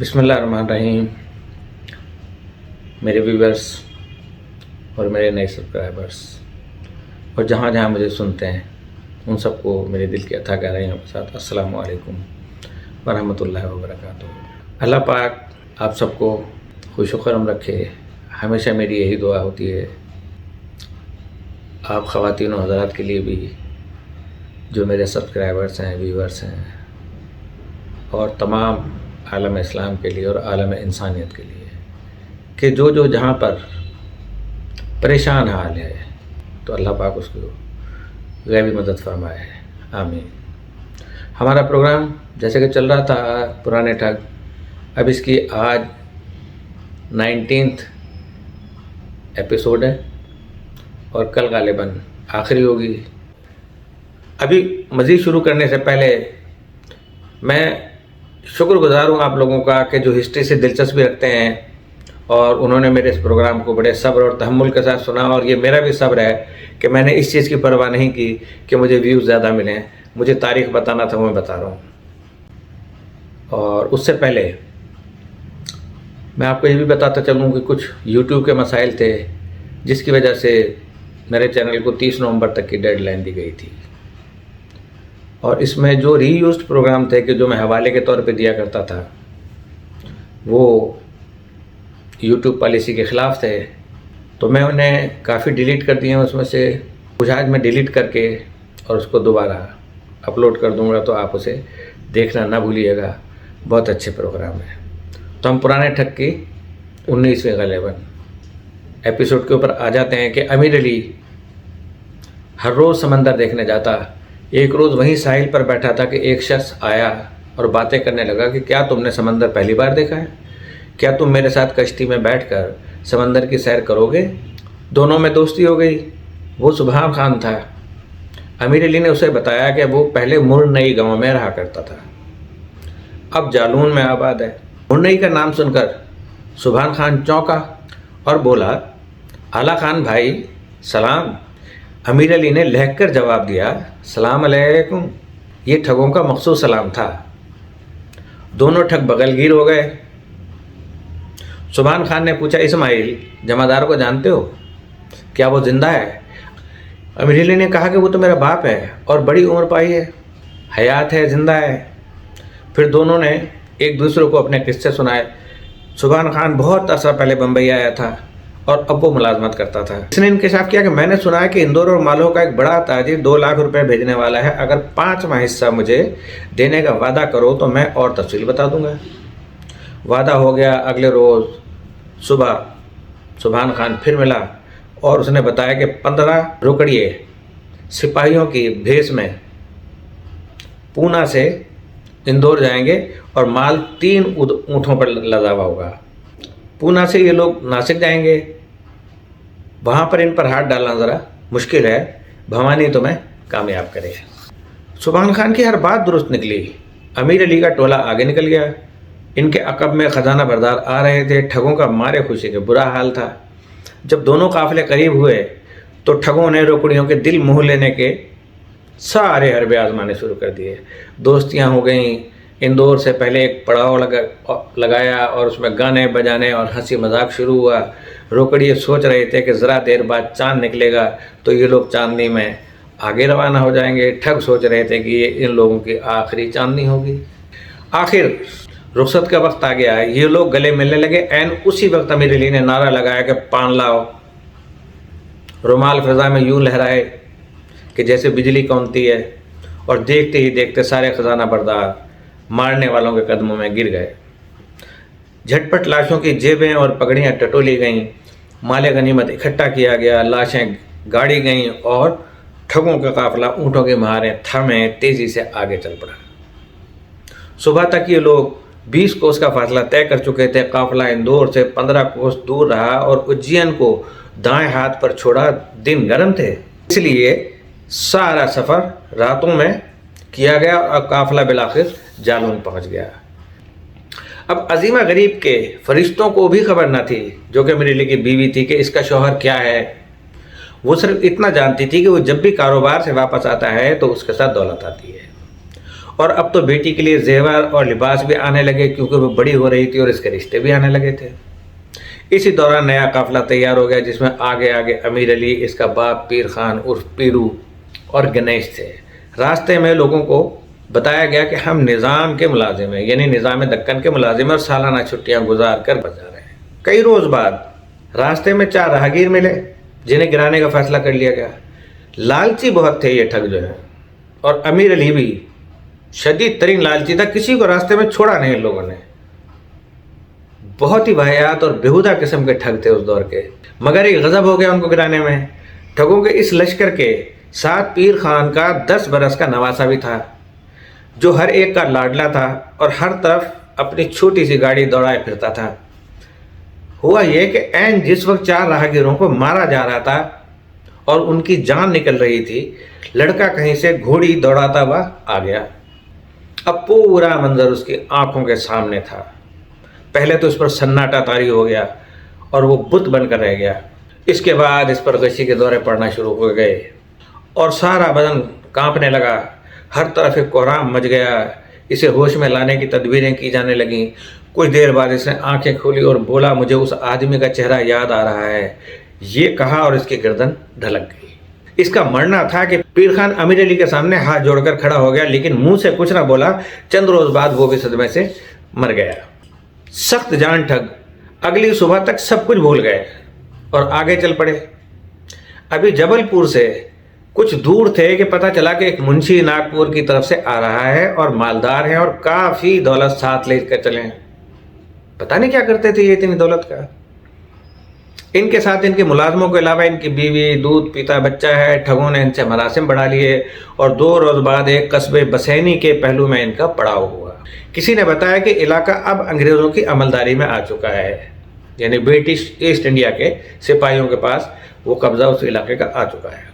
بسم اللہ الرحمن الرحیم. میرے ویورس اور میرے نئے سبسکرائبرس اور جہاں جہاں مجھے سنتے ہیں ان سب کو میرے دل کی عطا گہرائیوں کے ساتھ السلام علیکم ورحمۃ اللہ وبرکاتہ. اللہ پاک آپ سب کو خوش و خرم رکھے. ہمیشہ میری یہی دعا ہوتی ہے آپ خواتین و حضرات کے لیے بھی جو میرے سبسکرائبرس ہیں، ویورس ہیں، اور تمام عالم اسلام کے لیے اور عالم انسانیت کے لیے کہ جو جہاں پر پریشان حال ہے تو اللہ پاک اس کو غیبی مدد فرمائے. آمین. ہمارا پروگرام جیسے کہ چل رہا تھا پرانے ٹھگ، اب اس کی آج 19th ایپیسوڈ ہے اور کل غالباً آخری ہوگی. ابھی مزید شروع کرنے سے پہلے میں شکر گزار ہوں آپ لوگوں کا کہ جو ہسٹری سے دلچسپی رکھتے ہیں اور انہوں نے میرے اس پروگرام کو بڑے صبر اور تحمل کے ساتھ سنا. اور یہ میرا بھی صبر ہے کہ میں نے اس چیز کی پرواہ نہیں کی کہ مجھے ویوز زیادہ ملیں. مجھے تاریخ بتانا تھا، وہ میں بتا رہا ہوں. اور اس سے پہلے میں آپ کو یہ بھی بتاتا چلوں کہ کچھ یوٹیوب کے مسائل تھے جس کی وجہ سے میرے چینل کو 30 نومبر تک کی ڈیڈ لائن دی گئی تھی. اور اس میں جو ری یوزڈ پروگرام تھے کہ جو میں حوالے کے طور پہ دیا کرتا تھا وہ یوٹیوب پالیسی کے خلاف تھے، تو میں انہیں کافی ڈیلیٹ کر دیے. اس میں سے کچھ آج میں ڈیلیٹ کر کے اور اس کو دوبارہ اپلوڈ کر دوں گا، تو آپ اسے دیکھنا نہ بھولیے گا. بہت اچھے پروگرام ہیں. تو ہم پرانے ٹھگ کی 19ویں غالباً ایپیسوڈ کے اوپر آ جاتے ہیں کہ امیر علی ہر روز سمندر دیکھنے جاتا. ایک روز وہیں ساحل پر بیٹھا تھا کہ ایک شخص آیا اور باتیں کرنے لگا کہ کیا تم نے سمندر پہلی بار دیکھا ہے؟ کیا تم میرے ساتھ کشتی میں بیٹھ کر سمندر کی سیر کرو گے؟ دونوں میں دوستی ہو گئی. وہ سبحان خان تھا. امیر علی نے اسے بتایا کہ وہ پہلے مرنئی گاؤں میں رہا کرتا تھا، اب جالون میں آباد ہے. مرنئی کا نام سن کر سبحان خان چونکا اور بولا، اعلیٰ خان بھائی سلام. امیر علی نے لہک کر جواب دیا، سلام علیکم. یہ ٹھگوں کا مخصوص سلام تھا. دونوں ٹھگ بغل گیر ہو گئے. سبحان خان نے پوچھا، اسماعیل جمعدار کو جانتے ہو؟ کیا وہ زندہ ہے؟ امیر علی نے کہا کہ وہ تو میرا باپ ہے اور بڑی عمر پائی ہے، حیات ہے، زندہ ہے. پھر دونوں نے ایک دوسرے کو اپنے قصے سنائے. سبحان خان بہت عرصہ پہلے بمبئی آیا تھا اور اب وہ ملازمت کرتا تھا. اس نے انکشاف کیا کہ میں نے سنا ہے کہ اندور اور مالو کا ایک بڑا تاجر 2 لاکھ روپے بھیجنے والا ہے. اگر 5واں حصہ مجھے دینے کا وعدہ کرو تو میں اور تفصیل بتا دوں گا. وعدہ ہو گیا. اگلے روز صبح سبحان خان پھر ملا اور اس نے بتایا کہ 15 روکڑیے سپاہیوں کی بھیس میں پونا سے اندور جائیں گے اور مال 3 اونٹوں پر لدا ہوا ہوگا. پونا سے یہ لوگ ناسک جائیں گے. وہاں پر ان پر ہاتھ ڈالنا ذرا مشکل ہے، بھوانی تمہیں کامیاب کرے. سبحان خان کی ہر بات درست نکلی. امیر علی کا ٹولہ آگے نکل گیا. ان کے عقب میں خزانہ بردار آ رہے تھے. ٹھگوں کا مارے خوشی کے برا حال تھا. جب دونوں قافلے قریب ہوئے تو ٹھگوں نے روکڑیوں کے دل موہ لینے کے سارے حربے آزمانے شروع کر دیے. دوستیاں ہو گئیں. اندور سے پہلے ایک پڑاؤ لگایا اور اس میں گانے بجانے اور ہنسی مذاق شروع ہوا. روکڑیے سوچ رہے تھے کہ ذرا دیر بعد چاند نکلے گا تو یہ لوگ چاندنی میں آگے روانہ ہو جائیں گے. ٹھگ سوچ رہے تھے کہ یہ ان لوگوں کی آخری چاندنی ہوگی. آخر رخصت کا وقت آ گیا. یہ لوگ گلے ملنے لگے. عین اسی وقت امیر علی نے نعرہ لگایا کہ پان لاؤ. رومال فضا میں یوں لہرائے کہ جیسے بجلی کونتی ہے اور دیکھتے ہی دیکھتے سارے خزانہ بردار مارنے والوں کے قدموں میں گر گئے. جھٹپٹ لاشوں کی جیبیں اور پگڑیاں ٹٹولی گئیں. مال غنیمت اکٹھا کیا گیا. لاشیں گاڑی گئیں اور ٹھگوں کا قافلہ اونٹوں کی مہاریں تھامے تیزی سے آگے چل پڑا. صبح تک یہ لوگ 20 کوس کا فاصلہ طے کر چکے تھے. قافلہ اندور سے 15 کوس دور رہا اور اجین کو دائیں ہاتھ پر چھوڑا. دن گرم تھے اس لیے سارا سفر راتوں میں کیا گیا اور قافلہ بالآخر جالون پہنچ گیا. اب عظیمہ غریب کے فرشتوں کو بھی خبر نہ تھی جو کہ امیر علی کی بیوی تھی کہ اس کا شوہر کیا ہے. وہ صرف اتنا جانتی تھی کہ وہ جب بھی کاروبار سے واپس آتا ہے تو اس کے ساتھ دولت آتی ہے اور اب تو بیٹی کے لیے زیور اور لباس بھی آنے لگے کیونکہ وہ بڑی ہو رہی تھی اور اس کے رشتے بھی آنے لگے تھے۔ اسی دوران نیا قافلہ تیار ہو گیا جس میں آگے آگے امیر علی، اس کا باپ پیر خان عرف پیرو اور گنیش تھے۔ راستے میں لوگوں کو بتایا گیا کہ ہم نظام کے ملازم ہیں، یعنی نظام دکن کے ملازم ہیں اور سالانہ چھٹیاں گزار کر بچا رہے ہیں۔ کئی روز بعد راستے میں 4 راہگیر ملے جنہیں گرانے کا فیصلہ کر لیا گیا۔ لالچی بہت تھے یہ ٹھگ جو ہیں، اور امیر علی بھی شدید ترین لالچی تھا، کسی کو راستے میں چھوڑا نہیں ان لوگوں نے۔ بہت ہی واہیات اور بیہودہ قسم کے ٹھگ تھے اس دور کے، مگر ایک غضب ہو گیا ان کو گرانے میں۔ ٹھگوں کے اس لشکر کے ساتھ پیر خان کا 10 برس کا نواسا بھی تھا جو ہر ایک کا لاڈلا تھا اور ہر طرف اپنی چھوٹی سی گاڑی دوڑائے پھرتا تھا۔ ہوا یہ کہ عین جس وقت 4 راہگیروں کو مارا جا رہا تھا اور ان کی جان نکل رہی تھی، لڑکا کہیں سے گھوڑی دوڑاتا ہوا آ گیا۔ اب پورا منظر اس کی آنکھوں کے سامنے تھا۔ پہلے تو اس پر سناٹا طاری ہو گیا اور وہ بت بن کر رہ گیا۔ اس کے بعد اس پر غشی کے دورے پڑنا شروع ہو گئے اور سارا بدن کانپنے لگا، ہر طرف ایک کوہرام مچ گیا۔ اسے ہوش میں لانے کی تدبیریں کی جانے لگیں۔ کچھ دیر بعد اس نے آنکھیں کھولی اور بولا، مجھے اس آدمی کا چہرہ یاد آ رہا ہے۔ یہ کہا اور اس کی گردن ڈھلک گئی۔ اس کا مرنا تھا کہ پیر خان امیر علی کے سامنے ہاتھ جوڑ کر کھڑا ہو گیا، لیکن منہ سے کچھ نہ بولا۔ چند روز بعد وہ بھی صدمے سے مر گیا۔ سخت جان ٹھگ اگلی صبح تک سب کچھ بھول گئے اور آگے چل پڑے۔ ابھی جبل پور سے کچھ دور تھے کہ پتہ چلا کہ ایک منشی ناگپور کی طرف سے آ رہا ہے اور مالدار ہے اور کافی دولت ساتھ لے کر چلے ہیں۔ پتہ نہیں کیا کرتے تھے یہ اتنی دولت کا۔ ان کے ساتھ ان کے ملازموں کے علاوہ ان کی بیوی، دودھ پیتا بچہ ہے۔ ٹھگوں نے ان سے مراسم بڑھا لیے اور 2 روز بعد ایک قصبے بسینی کے پہلو میں ان کا پڑاؤ ہوا۔ کسی نے بتایا کہ علاقہ اب انگریزوں کی عملداری میں آ چکا ہے، یعنی برٹش ایسٹ انڈیا کے سپاہیوں کے پاس وہ قبضہ اس علاقے کا آ چکا ہے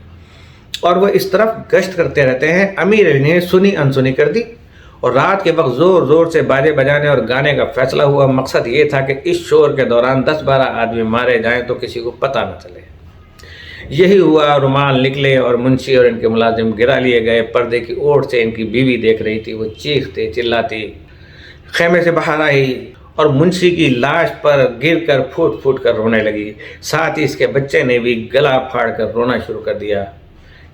اور وہ اس طرف گشت کرتے رہتے ہیں۔ امیر علی نے سنی انسنی کر دی اور رات کے وقت زور زور سے باجے بجانے اور گانے کا فیصلہ ہوا۔ مقصد یہ تھا کہ اس شور کے دوران 10-12 آدمی مارے جائیں تو کسی کو پتہ نہ چلے۔ یہی ہوا۔ رومال نکلے اور منشی اور ان کے ملازم گرا لیے گئے۔ پردے کی اوٹ سے ان کی بیوی دیکھ رہی تھی، وہ چیختے چلاتی خیمے سے باہر آئی اور منشی کی لاش پر گر کر پھوٹ پھوٹ کر رونے لگی۔ ساتھ ہی اس کے بچے نے بھی گلا پھاڑ کر رونا شروع کر دیا۔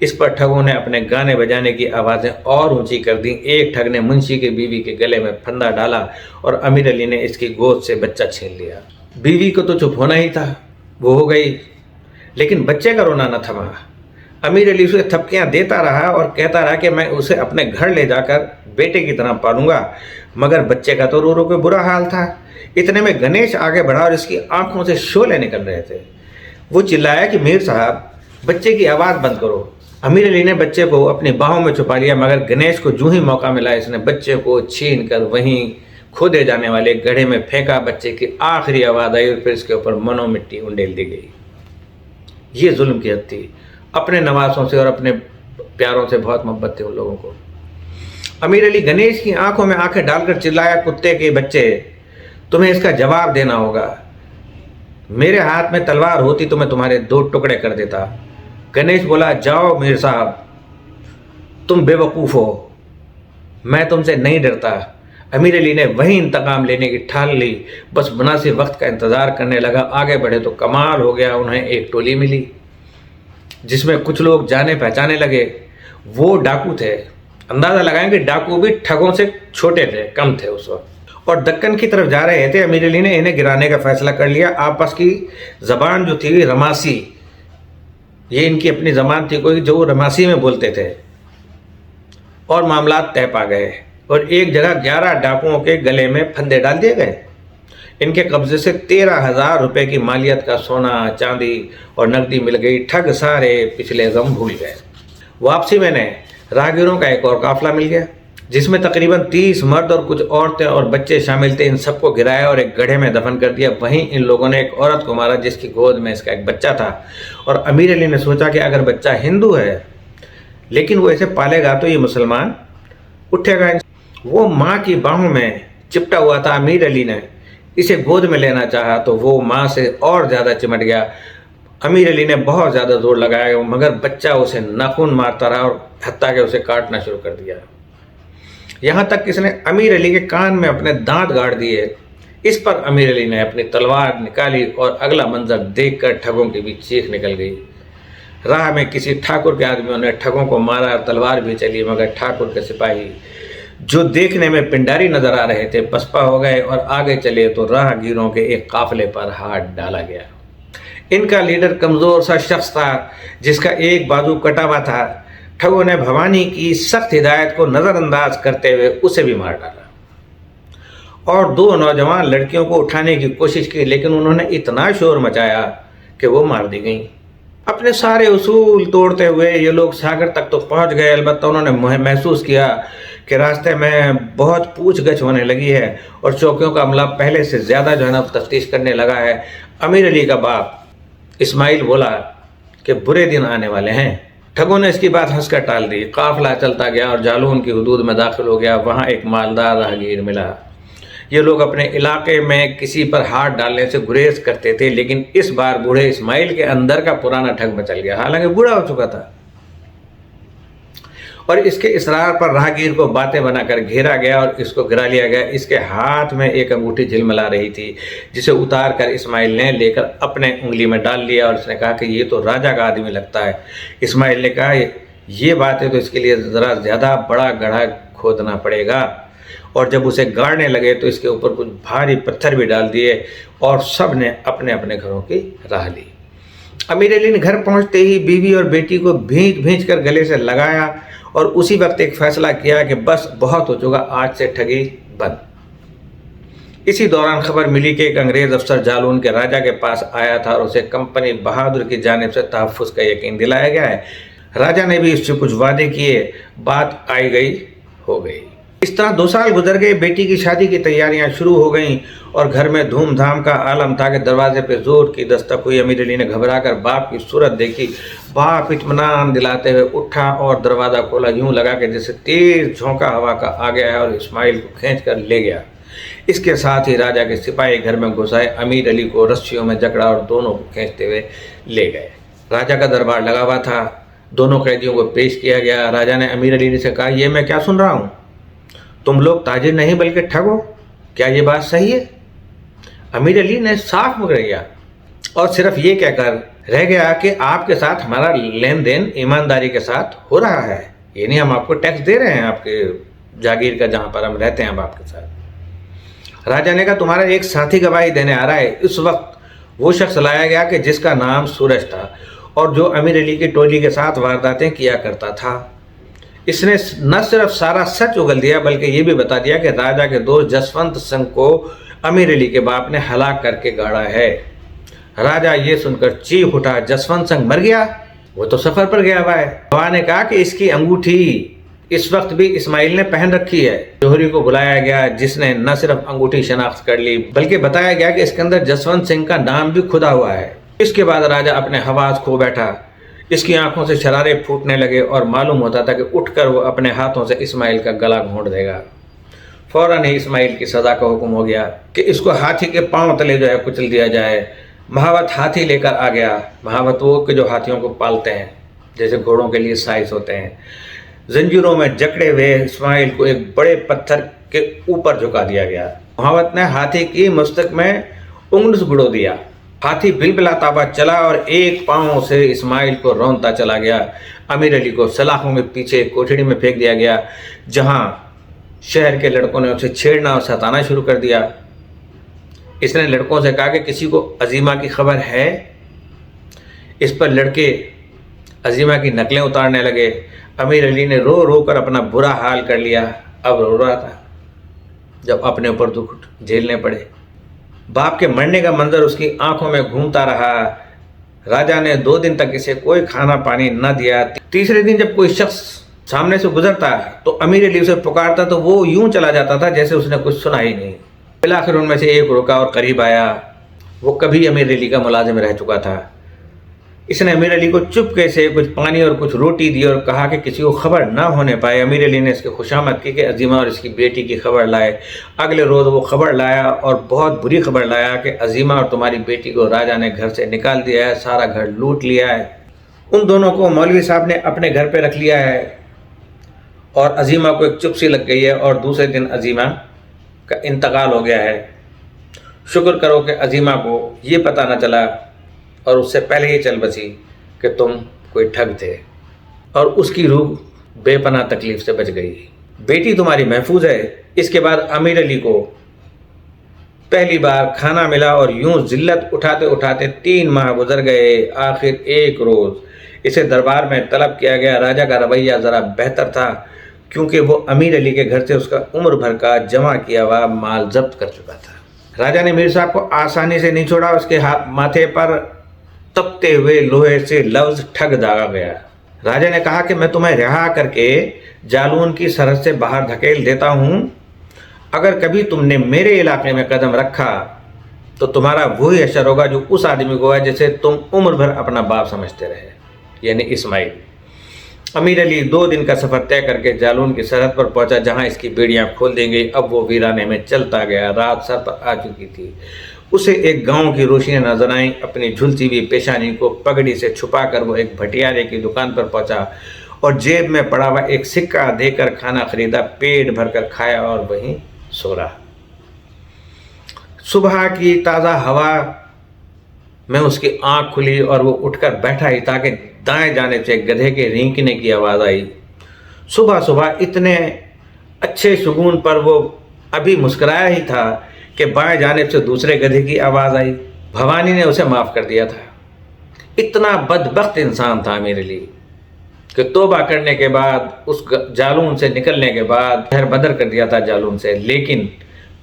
اس پر ٹھگوں نے اپنے گانے بجانے کی آوازیں اور اونچی کر دیں۔ ایک ٹھگ نے منشی کے بیوی کے گلے میں پھندا ڈالا اور امیر علی نے اس کی گود سے بچہ چھین لیا۔ بیوی کو تو چپ ہونا ہی تھا، وہ ہو گئی، لیکن بچے کا رونا نہ تھما۔ امیر علی اسے تھپکیاں دیتا رہا اور کہتا رہا کہ میں اسے اپنے گھر لے جا کر بیٹے کی طرح پالوں گا، مگر بچے کا تو رو رو کے برا حال تھا۔ اتنے میں گنیش آگے بڑھا اور اس کی آنکھوں سے شعلے نکل رہے تھے۔ وہ چلایا کہ میر صاحب بچے کی آواز بند کرو۔ امیر علی نے بچے کو اپنی باہوں میں چھپا لیا، مگر گنیش کو جو ہی موقع ملا اس نے بچے کو چھین کر وہیں کھودے جانے والے گڑھے میں پھینکا۔ بچے کی آخری آواز آئی اور پھر اس کے اوپر منو مٹی انڈیل دی گئی۔ یہ ظلم کی حد تھی۔ اپنے نواسوں سے اور اپنے پیاروں سے بہت محبت تھی ان لوگوں کو۔ امیر علی گنیش کی آنکھوں میں آنکھیں ڈال کر چلایا، کتے کے بچے، تمہیں اس کا جواب دینا ہوگا۔ میرے ہاتھ میں تلوار ہوتی تو میں تمہارے 2 ٹکڑے کر دیتا۔ گنیش بولا، جاؤ میر صاحب، تم بے وقوف ہو، میں تم سے نہیں ڈرتا۔ امیر علی نے وہی انتقام لینے کی ٹھان لی، بس مناسب وقت کا انتظار کرنے لگا۔ آگے بڑھے تو کمال ہو گیا، انہیں ایک ٹولی ملی جس میں کچھ لوگ جانے پہچانے لگے۔ وہ ڈاکو تھے، اندازہ لگائیں کہ ڈاکو بھی ٹھگوں سے چھوٹے تھے، کم تھے اس وقت، اور دکن کی طرف جا رہے تھے۔ امیر علی نے انہیں گرانے کا فیصلہ کر لیا۔ آپس کی زبان جو تھی رماسی، یہ ان کی اپنی زبان تھی کوئی جو وہ رماسی میں بولتے تھے، اور معاملات طے پا گئے اور ایک جگہ 11 ڈاکوؤں کے گلے میں پھندے ڈال دیے گئے۔ ان کے قبضے سے 13,000 روپے کی مالیت کا سونا، چاندی اور نقدی مل گئی۔ ٹھگ سارے پچھلے غم بھول گئے۔ واپسی میں نے راہگیروں کا ایک اور قافلہ مل گیا جس میں تقریباً 30 مرد اور کچھ عورتیں اور بچے شامل تھے۔ ان سب کو گرایا اور ایک گڑھے میں دفن کر دیا۔ وہیں ان لوگوں نے ایک عورت کو مارا جس کی گود میں اس کا ایک بچہ تھا، اور امیر علی نے سوچا کہ اگر بچہ ہندو ہے لیکن وہ اسے پالے گا تو یہ مسلمان اٹھے گا۔ وہ ماں کی باہوں میں چپٹا ہوا تھا۔ امیر علی نے اسے گود میں لینا چاہا تو وہ ماں سے اور زیادہ چمٹ گیا۔ امیر علی نے بہت زیادہ زور لگایا مگر بچہ اسے ناخن مارتا رہا اور حتیٰ کہ اسے کاٹنا شروع کر دیا۔ یہاں تک کہ اس نے امیر علی کے کان میں اپنے دانت گاڑ دیے۔ اس پر امیر علی نے اپنی تلوار نکالی اور اگلا منظر دیکھ کر ٹھگوں کی بھی چیخ نکل گئی۔ راہ میں کسی ٹھاکر کے آدمیوں نے ٹھگوں کو مارا اور تلوار بھی چلی، مگر ٹھاکر کے سپاہی جو دیکھنے میں پنڈاری نظر آ رہے تھے پسپا ہو گئے اور آگے چلے تو راہ گیروں کے ایک قافلے پر ہاتھ ڈالا گیا۔ ان کا لیڈر کمزور سا شخص تھا جس کا ایک بازو کٹا ہوا تھا۔ ٹھگوں نے بھوانی کی سخت ہدایت کو نظر انداز کرتے ہوئے اسے بھی مار ڈالا اور 2 نوجوان لڑکیوں کو اٹھانے کی کوشش کی، لیکن انہوں نے اتنا شور مچایا کہ وہ مار دی گئیں۔ اپنے سارے اصول توڑتے ہوئے یہ لوگ ساگر تک تو پہنچ گئے، البتہ انہوں نے محسوس کیا کہ راستے میں بہت پوچھ گچھ ہونے لگی ہے اور چوکیوں کا عملہ پہلے سے زیادہ جو ہے نا تفتیش کرنے لگا ہے۔ امیر علی کا باپ اسماعیل بولا کہ برے دن آنے والے ہیں۔ ٹھگوں نے اس کی بات ہنس کر ٹال دی۔ قافلہ چلتا گیا اور جالون کی حدود میں داخل ہو گیا۔ وہاں ایک مالدار راہگیر ملا۔ یہ لوگ اپنے علاقے میں کسی پر ہاتھ ڈالنے سے گریز کرتے تھے، لیکن اس بار بوڑھے اسماعیل کے اندر کا پرانا ٹھگ مچل گیا، حالانکہ بوڑھا ہو چکا تھا، اور اس کے اصرار پر راہگیر کو باتیں بنا کر گھیرا گیا اور اس کو گرا لیا گیا۔ اس کے ہاتھ میں ایک انگوٹھی جھلملا رہی تھی، جسے اتار کر اسماعیل نے لے کر اپنے انگلی میں ڈال لیا اور اس نے کہا کہ یہ تو راجا کا آدمی لگتا ہے۔ اسماعیل نے کہا یہ بات ہے تو اس کے لیے ذرا زیادہ بڑا گڑھا کھودنا پڑے گا، اور جب اسے گاڑنے لگے تو اس کے اوپر کچھ بھاری پتھر بھی ڈال دیے اور سب نے اپنے اپنے گھروں کی راہ لی۔ امیر علی نے گھر پہنچتے ہی بیوی اور بیٹی کو بھینچ بھینچ کر گلے سے لگایا اور اسی وقت ایک فیصلہ کیا کہ بس بہت ہو چکا، آج سے ٹھگی بند۔ اسی دوران خبر ملی کہ ایک انگریز افسر جالون کے راجا کے پاس آیا تھا اور اسے کمپنی بہادر کی جانب سے تحفظ کا یقین دلایا گیا ہے۔ راجا نے بھی اس سے کچھ وعدے کیے، بات آئی گئی ہو گئی۔ اس طرح 2 سال گزر گئے، بیٹی کی شادی کی تیاریاں شروع ہو گئیں اور گھر میں دھوم دھام کا عالم تھا کہ دروازے پہ زور کی دستک ہوئی۔ امیر علی نے گھبرا کر باپ کی صورت دیکھی۔ باپ اطمینان دلاتے ہوئے اٹھا اور دروازہ کھولا، یوں لگا کہ جیسے تیز جھونکا ہوا کا آ گیا ہے اور اسماعیل کو کھینچ کر لے گیا۔ اس کے ساتھ ہی راجا کے سپاہی گھر میں گھس آئے، امیر علی کو رسیوں میں جکڑا اور دونوں کو کھینچتے ہوئے لے گئے۔ راجا کا دربار لگا ہوا تھا، دونوں قیدیوں کو پیش کیا گیا۔ راجا نے امیر علی سے کہا یہ میں کیا سن رہا ہوں، تم لوگ تاجر نہیں بلکہ ٹھگ ہو، کیا یہ بات صحیح ہے؟ امیر علی نے صاف مکر گیا اور صرف یہ کہہ کر رہ گیا کہ آپ کے ساتھ ہمارا لین دین ایمانداری کے ساتھ ہو رہا ہے، یعنی ہم آپ کو ٹیکس دے رہے ہیں آپ کے جاگیر کا جہاں پر ہم رہتے ہیں اب آپ کے ساتھ۔ راجا نے کہا تمہارا ایک ساتھی گواہی دینے آ رہا ہے۔ اس وقت وہ شخص لایا گیا کہ جس کا نام سورج تھا اور جو امیر علی کی ٹولی کے ساتھ وارداتیں کیا کرتا تھا۔ اس نے نہ صرف سارا سچ اگل دیا بلکہ یہ بھی بتا دیا کہ راجا کے دوست جسونت سنگھ کو امیر علی کے باپ نے ہلاک کر کے گاڑا ہے۔ راجا یہ سن کر چیخ اٹھا، جسونت سنگھ مر گیا؟ وہ تو سفر پر گیا ہوا ہے۔ گواہ نے کہا کہ اس کی انگوٹھی اس وقت بھی اسماعیل نے پہن رکھی ہے۔ جوہری کو بلایا گیا جس نے نہ صرف انگوٹھی شناخت کر لی بلکہ بتایا گیا کہ اس کے اندر جسونت سنگھ کا نام بھی کھدا ہوا ہے۔ اس کے بعد راجا اپنے حواس کھو بیٹھا، اس کی آنکھوں سے شرارے پھوٹنے لگے اور معلوم ہوتا تھا کہ اٹھ کر وہ اپنے ہاتھوں سے اسماعیل کا گلا گھونٹ دے گا۔ فوراً ہی اسماعیل کی سزا کا حکم ہو گیا کہ اس کو ہاتھی کے پاؤں تلے جو ہے کچل دیا جائے۔ مہاوت ہاتھی لے کر آ گیا۔ مہاوت وہ کہ جو ہاتھیوں کو پالتے ہیں، جیسے گھوڑوں کے لیے سائز ہوتے ہیں۔ زنجیروں میں جکڑے ہوئے اسماعیل کو ایک بڑے پتھر کے اوپر جھکا دیا گیا۔ مہاوت نے ہاتھی کی مستک میں انگنس گڑو دیا۔ ہاتھی بلبلاتا ہوا چلا اور ایک پاؤں سے اسماعیل کو رونتا چلا گیا۔ امیر علی کو سلاخوں کے پیچھے کوٹھڑی میں پھینک دیا گیا جہاں شہر کے لڑکوں نے اسے چھیڑنا اور ستانا شروع کر دیا۔ اس نے لڑکوں سے کہا کہ کسی کو عظیمہ کی خبر ہے؟ اس پر لڑکے عظیمہ کی نقلیں اتارنے لگے۔ امیر علی نے رو رو کر اپنا برا حال کر لیا۔ اب رو رہا تھا جب اپنے اوپر دکھ جھیلنے پڑے۔ باپ کے مرنے کا منظر اس کی آنکھوں میں گھومتا رہا۔ راجا نے 2 دن تک اسے کوئی کھانا پانی نہ دیا۔ تیسرے دن جب کوئی شخص سامنے سے گزرتا تو امیر علی اسے پکارتا تو وہ یوں چلا جاتا تھا جیسے اس نے کچھ سنا ہی نہیں۔ بالآخر ان میں سے ایک رکا اور قریب آیا۔ وہ کبھی امیر علی کا ملازم رہ چکا تھا۔ اس نے امیر علی کو چپکے سے کچھ پانی اور کچھ روٹی دی اور کہا کہ کسی کو خبر نہ ہونے پائے۔ امیر علی نے اس کی خوشامد کی کہ عظیمہ اور اس کی بیٹی کی خبر لائے۔ اگلے روز وہ خبر لایا اور بہت بری خبر لایا کہ عظیمہ اور تمہاری بیٹی کو راجا نے گھر سے نکال دیا ہے، سارا گھر لوٹ لیا ہے۔ ان دونوں کو مولوی صاحب نے اپنے گھر پہ رکھ لیا ہے اور عظیمہ کو ایک چپسی لگ گئی ہے اور دوسرے دن عظیمہ کا انتقال ہو گیا ہے۔ شکر کرو کہ عظیمہ کو یہ پتہ نہ چلا اور اس سے پہلے ہی چل بسی کہ تم کوئی ٹھگ تھے، اور اس کی روح بے پناہ تکلیف سے بچ گئی۔ بیٹی تمہاری محفوظ ہے۔ اس کے بعد امیر علی کو پہلی بار کھانا ملا اور یوں ذلت اٹھاتے اٹھاتے 3 ماہ گزر گئے۔ آخر ایک روز اسے دربار میں طلب کیا گیا۔ راجا کا رویہ ذرا بہتر تھا کیونکہ وہ امیر علی کے گھر سے اس کا عمر بھر کا جمع کیا ہوا مال ضبط کر چکا تھا۔ راجا نے میر صاحب کو آسانی سے نہیں چھوڑا۔ اس کے ماتھے پر تپتے ہوئے لوہے سے لفظ ٹھگ داغا گیا۔ راجا نے کہا کہ میں تمہیں رہا کر کے جالون کی سرحد سے باہر دھکیل دیتا ہوں۔ اگر کبھی تم نے میرے علاقے میں قدم رکھا تو تمہارا وہی حشر ہوگا جو اس آدمی کو ہے جسے تم عمر بھر اپنا باپ سمجھتے رہے، یعنی اسماعیل۔ امیر علی 2 دن کا سفر طے کر کے جالون کی سرحد پر پہنچا جہاں اس کی بیڑیاں کھول دیں گئی۔ اب وہ ویرانے میں چلتا گیا۔ رات سر پر آ چکی تھی۔ اسے ایک گاؤں کی روشنیاں نظر آئیں۔ اپنی جھلتی ہوئی پیشانی کو پگڑی سے چھپا کر وہ ایک بھٹیارے کی دکان پر پہنچا اور جیب میں پڑا ہوا ایک سکہ دے کر کھانا خریدا، پیٹ بھر کر کھایا اور وہیں سو رہا۔ صبح کی تازہ ہوا میں اس کی آنکھ کھلی اور وہ اٹھ کر بیٹھا ہی تاکہ دائیں جانب سے گدھے کے رینکنے کی آواز آئی۔ صبح صبح اتنے اچھے شگون پر وہ ابھی مسکرایا ہی تھا کہ بائیں جانب سے دوسرے گدھے کی آواز آئی۔ بھوانی نے اسے معاف کر دیا تھا۔ اتنا بدبخت انسان تھا امیر علی کہ توبہ کرنے کے بعد، اس جالون سے نکلنے کے بعد خیر بدر کر دیا تھا جالون سے، لیکن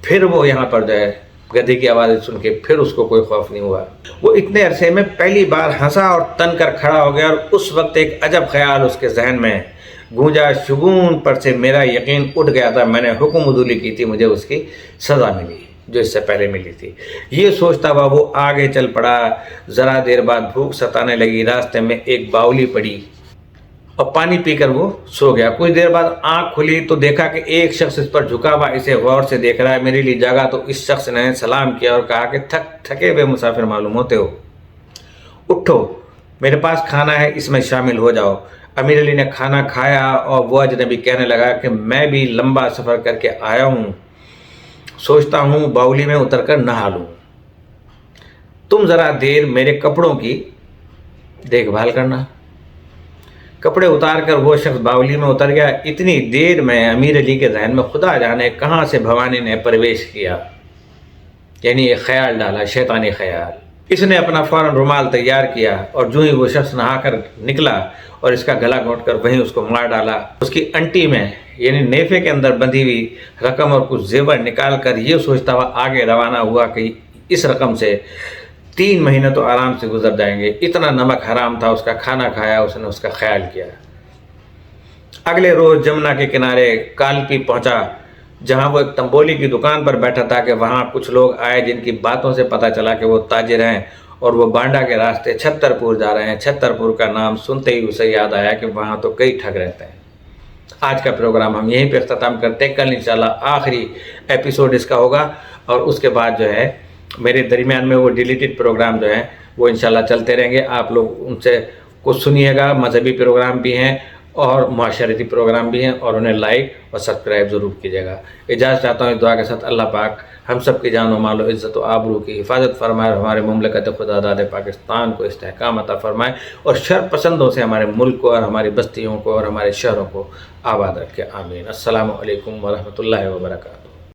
پھر وہ یہاں پر جو ہے گدھے کی آوازیں سن کے پھر اس کو کوئی خوف نہیں ہوا۔ وہ اتنے عرصے میں پہلی بار ہنسا اور تن کر کھڑا ہو گیا، اور اس وقت ایک عجب خیال اس کے ذہن میں گونجا۔ شگون پر سے میرا یقین اٹھ گیا تھا۔ میں نے حکم عدولی کی تھی، مجھے اس کی سزا ملی جو اس سے پہلے ملی تھی۔ یہ سوچتا ہوا وہ آگے چل پڑا۔ ذرا دیر بعد بھوک ستانے لگی۔ راستے میں ایک باولی پڑی اور پانی پی کر وہ سو گیا۔ کچھ دیر بعد آنکھ کھلی تو دیکھا کہ ایک شخص اس پر جھکا ہوا اسے غور سے دیکھ رہا ہے۔ میرے لیے جاگا تو اس شخص نے سلام کیا اور کہا کہ تھکے ہوئے مسافر معلوم ہوتے ہو، اٹھو، میرے پاس کھانا ہے، اس میں شامل ہو جاؤ۔ امیر علی نے کھانا کھایا اور وہ اجنبی کہنے لگا کہ میں بھی لمبا سفر کر کے آیا ہوں، سوچتا ہوں باولی میں اتر کر نہا لوں، تم ذرا دیر میرے کپڑوں کی دیکھ بھال کرنا۔ کپڑے اتار کر وہ شخص باولی میں اتر گیا۔ اتنی دیر میں امیر علی کے ذہن میں خدا جانے کہاں سے بھوانی نے پرویش کیا، یعنی ایک خیال ڈالا، شیطانی خیال۔ اس نے اپنا فوراً رومال تیار کیا اور جو ہی وہ شخص نہا کر نکلا اور اس کا گلا گھونٹ کر وہیں اس کو مار ڈالا۔ اس کی انٹی میں یعنی نیفے کے اندر بندھی ہوئی رقم اور کچھ زیور نکال کر یہ سوچتا ہوا آگے روانہ ہوا کہ اس رقم سے 3 مہینے تو آرام سے گزر جائیں گے۔ اتنا نمک حرام تھا اس کا کھانا کھایا اس نے، اس کا خیال کیا۔ اگلے روز جمنا کے کنارے کالپی پہنچا جہاں وہ ایک تنبولی کی دکان پر بیٹھا تھا کہ وہاں کچھ لوگ آئے جن کی باتوں سے پتہ چلا کہ وہ تاجر ہیں اور وہ بانڈا کے راستے چھترپور جا رہے ہیں۔ چھترپور کا نام سنتے ہی اسے یاد آیا کہ وہاں تو کئی ٹھگ رہتے ہیں۔ آج کا پروگرام ہم یہیں پہ اختتام کرتے ہیں۔ کل انشاءاللہ آخری ایپیسوڈ اس کا ہوگا اور اس کے بعد جو ہے میرے درمیان میں وہ ڈیلیٹڈ پروگرام جو ہیں وہ انشاءاللہ چلتے رہیں گے۔ آپ لوگ ان سے کچھ سنیے گا۔ مذہبی پروگرام بھی ہیں اور معاشرتی پروگرام بھی ہیں، اور انہیں لائک اور سبسکرائب ضرور کیجیے گا۔ اجازت چاہتا ہوں اس دعا کے ساتھ، اللہ پاک ہم سب کی جان و مال و عزت و آبرو کی حفاظت فرمائے اور ہمارے مملکت خدا داد پاکستان کو استحکام عطا فرمائے اور شر پسندوں سے ہمارے ملک کو اور ہماری بستیوں کو اور ہمارے شہروں کو آباد رکھے، آمین۔ السلام علیکم ورحمۃ اللہ وبرکاتہ۔